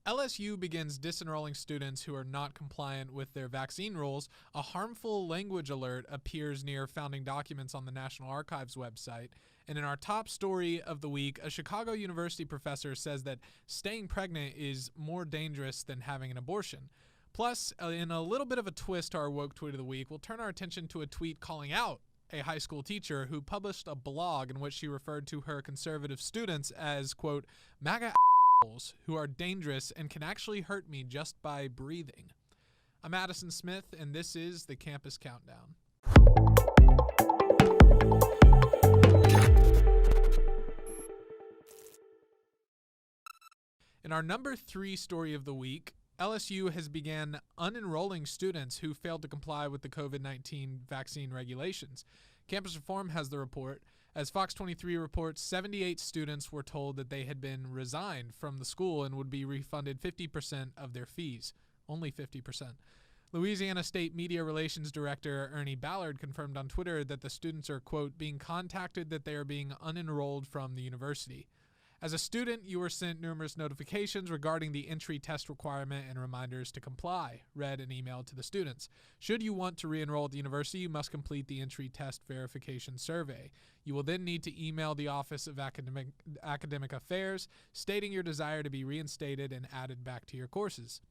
LSU begins disenrolling students who are not compliant with their vaccine rules. A harmful language alert appears near founding documents on the National Archives website. And in our top story of the week, a Chicago University professor says that staying pregnant is more dangerous than having an abortion. Plus, in a little bit of a twist to our woke tweet of the week, we'll turn our attention to a tweet calling out a high school teacher who published a blog in which she referred to her conservative students as, quote, MAGA who are dangerous and can actually hurt me just by breathing. I'm Addison Smith, and this is the Campus Countdown. In our number 3 story of the week, LSU has began unenrolling students who failed to comply with the COVID-19 vaccine regulations. Campus Reform has the report. As Fox 23 reports, 78 students were told that they had been resigned from the school and would be refunded 50% of their fees. Only 50%. Louisiana State Media Relations Director Ernie Ballard confirmed on Twitter that the students are, quote, being contacted that they are being unenrolled from the university. As a student, you were sent numerous notifications regarding the entry test requirement and reminders to comply, read and emailed to the students. Should you want to re-enroll at the university, you must complete the entry test verification survey. You will then need to email the Office of Academic Affairs, stating your desire to be reinstated and added back to your courses.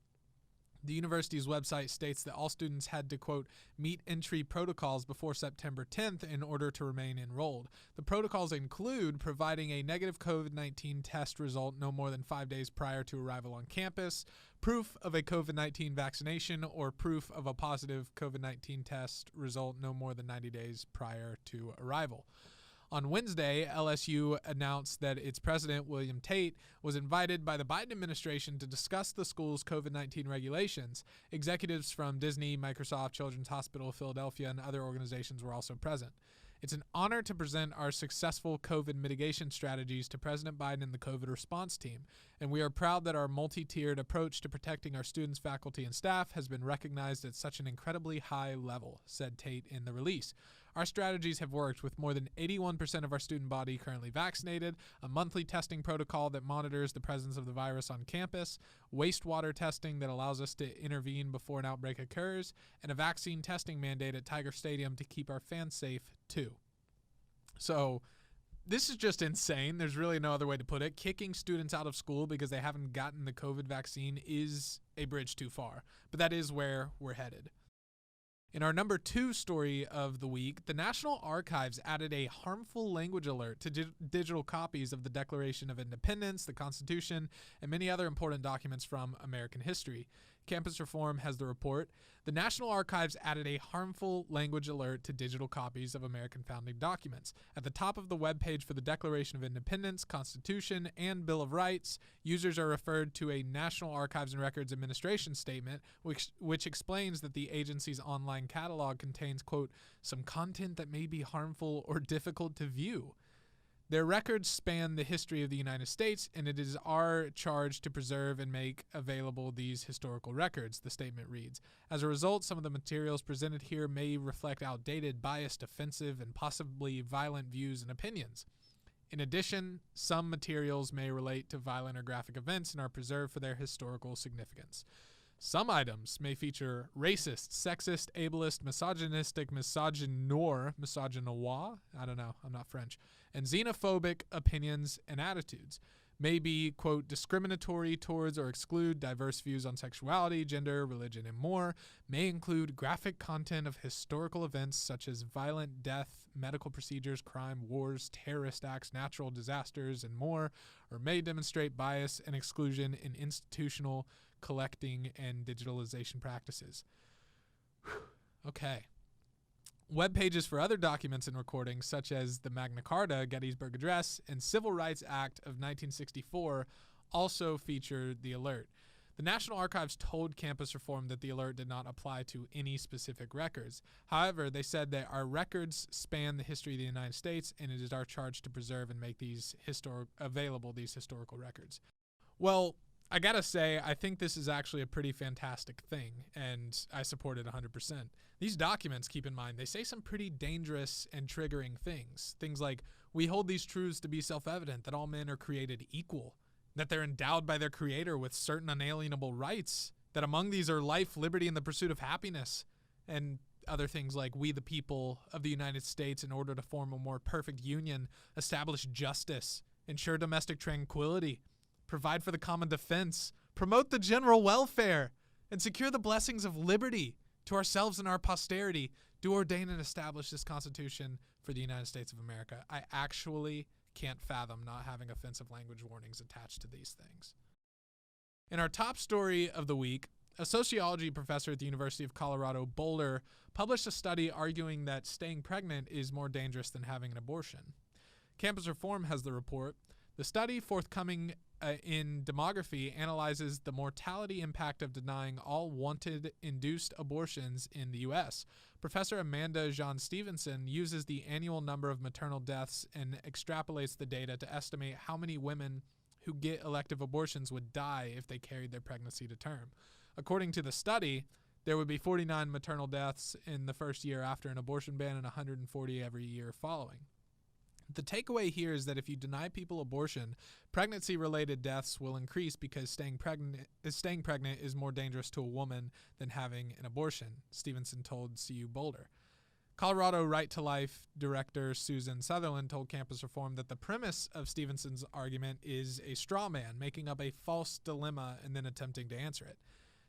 The university's website states that all students had to, quote, meet entry protocols before September 10th in order to remain enrolled. The protocols include providing a negative COVID-19 test result no more than 5 days prior to arrival on campus, proof of a COVID-19 vaccination, or proof of a positive COVID-19 test result no more than 90 days prior to arrival. On Wednesday, LSU announced that its president, William Tate, was invited by the Biden administration to discuss the school's COVID-19 regulations. Executives from Disney, Microsoft, Children's Hospital of Philadelphia, and other organizations were also present. It's an honor to present our successful COVID mitigation strategies to President Biden and the COVID response team, and we are proud that our multi-tiered approach to protecting our students, faculty, and staff has been recognized at such an incredibly high level, said Tate in the release. Our strategies have worked with more than 81% of our student body currently vaccinated, a monthly testing protocol that monitors the presence of the virus on campus, wastewater testing that allows us to intervene before an outbreak occurs, and a vaccine testing mandate at Tiger Stadium to keep our fans safe, too. So this is just insane. There's really no other way to put it. Kicking students out of school because they haven't gotten the COVID vaccine is a bridge too far, but that is where we're headed. In our number 2 story of the week, the National Archives added a harmful language alert to digital copies of the Declaration of Independence, the Constitution, and many other important documents from American history. Campus Reform has the report. The National Archives added a harmful language alert to digital copies of American founding documents. At the top of the webpage for the Declaration of Independence, Constitution, and Bill of Rights, users are referred to a National Archives and Records Administration statement, which explains that the agency's online catalog contains, quote, some content that may be harmful or difficult to view. Their records span the history of the United States, and it is our charge to preserve and make available these historical records, the statement reads. As a result, some of the materials presented here may reflect outdated, biased, offensive, and possibly violent views and opinions. In addition, some materials may relate to violent or graphic events and are preserved for their historical significance. Some items may feature racist, sexist, ableist, misogynistic, misogynoir, I don't know, I'm not French, and xenophobic opinions and attitudes, may be, quote, discriminatory towards or exclude diverse views on sexuality, gender, religion, and more, may include graphic content of historical events such as violent death, medical procedures, crime, wars, terrorist acts, natural disasters, and more, or may demonstrate bias and exclusion in institutional collecting and digitalization practices. Okay. Web pages for other documents and recordings, such as the Magna Carta, Gettysburg Address, and Civil Rights Act of 1964, also featured the alert. The National Archives told Campus Reform that the alert did not apply to any specific records. However, they said that our records span the history of the United States, and it is our charge to preserve and make these historical records. Well, I gotta say, I think this is actually a pretty fantastic thing, and I support it 100%. These documents, keep in mind, they say some pretty dangerous and triggering things. Things like, we hold these truths to be self-evident, that all men are created equal. that they're endowed by their creator with certain unalienable rights, that among these are life, liberty, and the pursuit of happiness, and other things like we the people of the United States, in order to form a more perfect union, establish justice, ensure domestic tranquility, provide for the common defense, promote the general welfare, and secure the blessings of liberty to ourselves and our posterity, do ordain and establish this Constitution for the United States of America. I actually can't fathom not having offensive language warnings attached to these things. In our top story of the week, a sociology professor at the University of Colorado Boulder published a study arguing that staying pregnant is more dangerous than having an abortion. Campus Reform has the report. The study, forthcoming in Demography, analyzes the mortality impact of denying all wanted induced abortions in the U.S. Professor Amanda Jean Stevenson uses the annual number of maternal deaths and extrapolates the data to estimate how many women who get elective abortions would die if they carried their pregnancy to term. According to the study, there would be 49 maternal deaths in the first year after an abortion ban and 140 every year following. The takeaway here is that if you deny people abortion, pregnancy-related deaths will increase because staying pregnant is more dangerous to a woman than having an abortion, Stevenson told CU Boulder. Colorado Right to Life director Susan Sutherland told Campus Reform that the premise of Stevenson's argument is a straw man, making up a false dilemma and then attempting to answer it.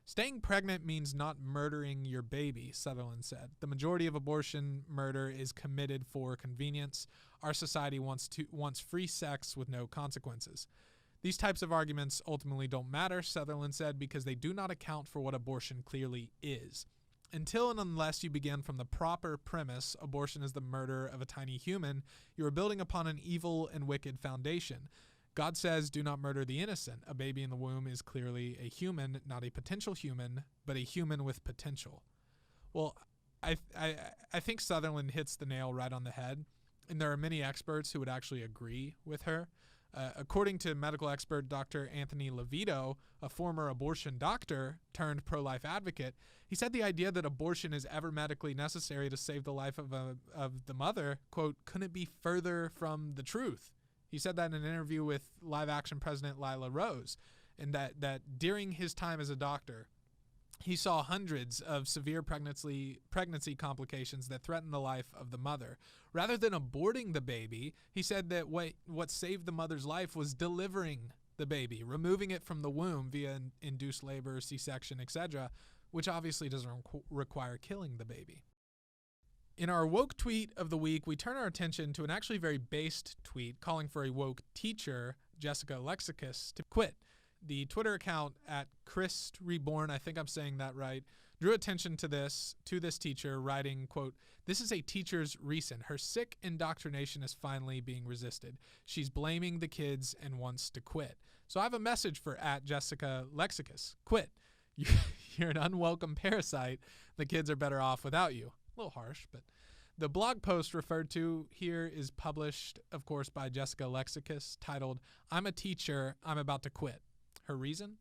Staying pregnant means not murdering your baby, Sutherland said. The majority of abortion murder is committed for convenience. Our society wants free sex with no consequences. These types of arguments ultimately don't matter, Sutherland said, because they do not account for what abortion clearly is. Until and unless you begin from the proper premise, abortion is the murder of a tiny human, you are building upon an evil and wicked foundation. God says, do not murder the innocent. A baby in the womb is clearly a human, not a potential human, but a human with potential. Well, I think Sutherland hits the nail right on the head, and there are many experts who would actually agree with her. According to medical expert Dr. Anthony Levito, a former abortion doctor turned pro-life advocate, he said the idea that abortion is ever medically necessary to save the life of the mother, quote, couldn't be further from the truth. He said that in an interview with Live Action President Lila Rose, and that during his time as a doctor, he saw hundreds of severe pregnancy complications that threatened the life of the mother. Rather than aborting the baby, he said that what saved the mother's life was delivering the baby, removing it from the womb via induced labor, C-section, etc., which obviously doesn't require killing the baby. In our woke tweet of the week, we turn our attention to an actually very based tweet calling for a woke teacher, Jessica Lexicus, to quit. The Twitter account at Christ Reborn, I think I'm saying that right, drew attention to this teacher, writing, quote, "This is a teacher's reason. Her sick indoctrination is finally being resisted. She's blaming the kids and wants to quit." So I have a message for at Jessica Lexicus. Quit. You're an unwelcome parasite. The kids are better off without you. A little harsh, but the blog post referred to here is published, of course, by Jessica Lexicus, titled, "I'm a teacher, I'm about to quit." Her reason?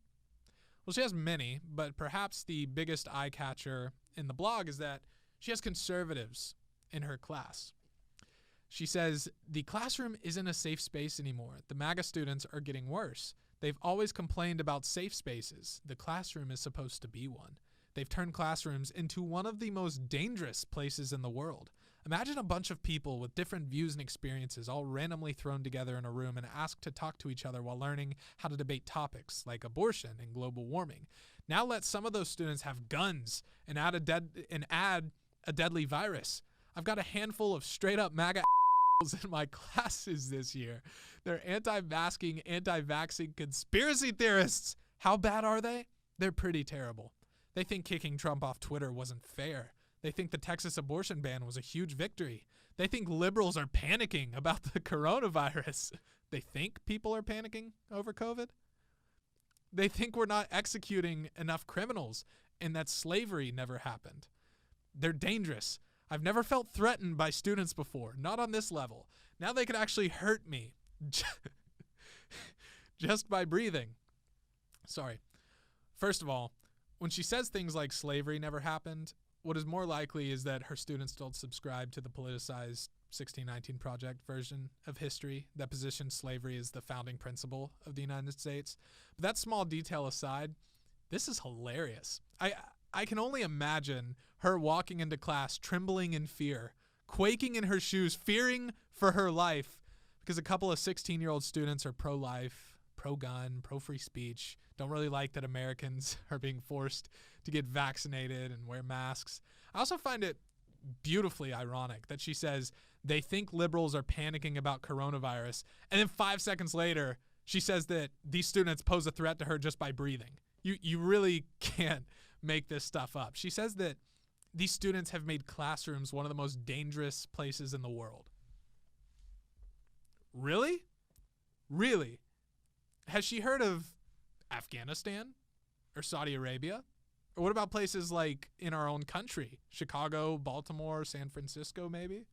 Well, she has many, but perhaps the biggest eye catcher in the blog is that she has conservatives in her class. She says, "The classroom isn't a safe space anymore. The MAGA students are getting worse. They've always complained about safe spaces. The classroom is supposed to be one. They've turned classrooms into one of the most dangerous places in the world. Imagine a bunch of people with different views and experiences all randomly thrown together in a room and asked to talk to each other while learning how to debate topics like abortion and global warming. Now let some of those students have guns and add a deadly virus. I've got a handful of straight-up MAGA in my classes this year. They're anti-masking, anti-vaxxing conspiracy theorists. How bad are they? They're pretty terrible. They think kicking Trump off Twitter wasn't fair. They think the Texas abortion ban was a huge victory. They think liberals are panicking about the coronavirus. They think people are panicking over COVID. They think we're not executing enough criminals and that slavery never happened. They're dangerous. I've never felt threatened by students before, not on this level. Now they could actually hurt me just by breathing." Sorry. First of all, when she says things like slavery never happened, what is more likely is that her students don't subscribe to the politicized 1619 Project version of history that positions slavery as the founding principle of the United States. But that small detail aside, this is hilarious. I can only imagine her walking into class trembling in fear, quaking in her shoes, fearing for her life because a couple of 16-year-old students are pro-life, pro-gun, pro-free speech, don't really like that Americans are being forced to get vaccinated and wear masks. I also find it beautifully ironic that she says they think liberals are panicking about coronavirus, and then 5 seconds later, she says that these students pose a threat to her just by breathing. You really can't make this stuff up. She says that these students have made classrooms one of the most dangerous places in the world. Really? Really? Has she heard of Afghanistan or Saudi Arabia? Or what about places like in our own country? Chicago, Baltimore, San Francisco, maybe?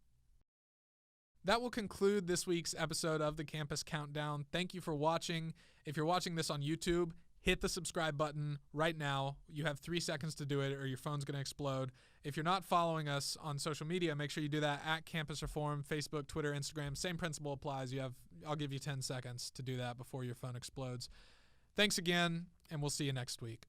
That will conclude this week's episode of the Campus Countdown. Thank you for watching. If you're watching this on YouTube, hit the subscribe button right now. You have 3 seconds to do it or your phone's going to explode. If you're not following us on social media, make sure you do that at Campus Reform, Facebook, Twitter, Instagram. Same principle applies. I'll give you 10 seconds to do that before your phone explodes. Thanks again, and we'll see you next week.